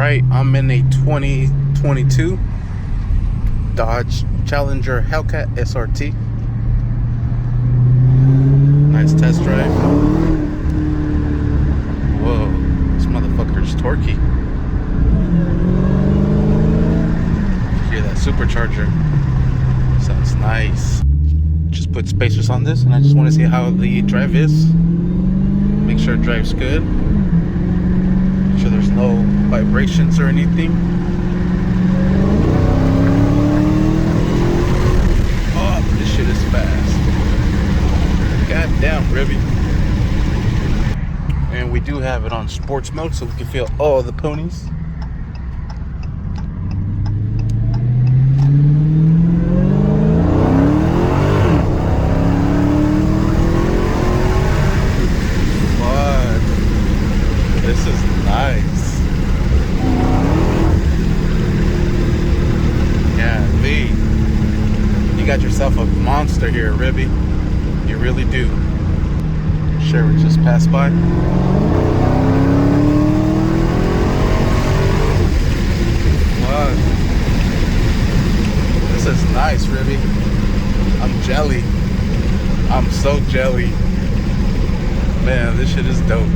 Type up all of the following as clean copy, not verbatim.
right, I'm in a 2022 Dodge Challenger Hellcat SRT. Nice test drive. Whoa, this motherfucker's torquey. Hear that supercharger? Sounds nice. Just put spacers on this, and I just want to see how the drive is. Make sure it drives good. Make sure there's no vibrations or anything. Oh, this shit is fast. God damn, Ribby. And we do have it on sports mode, so we can feel all the ponies. This is nice. Yeah, Lee. You got yourself a monster here, Ribby. You really do. Sure, just passed by. What? This is nice, Ribby. I'm jelly. I'm so jelly. Man, this shit is dope.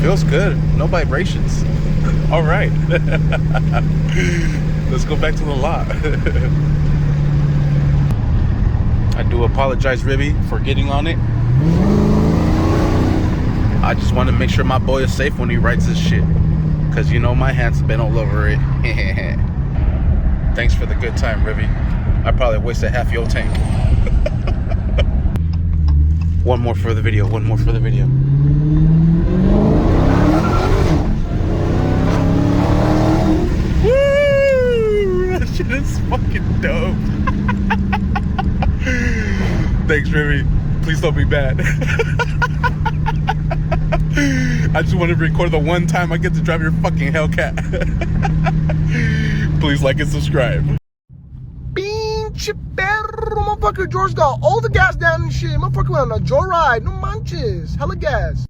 Feels good. No vibrations. All right. Let's go back to the lot. I do apologize, Ribby, for getting on it. I just want to make sure my boy is safe when he rides this shit. Because you know my hands have been all over it. Thanks for the good time, Ribby. I probably wasted half your tank. One more for the video. One more for the video. Shit is fucking dope. Thanks, Ribby. Please don't be bad. I just want to record the one time I get to drive your fucking Hellcat. Please like and subscribe. Pinche perro, motherfucker. George got all the gas down and shit. Motherfucker went on a joyride. No manches. Hella gas.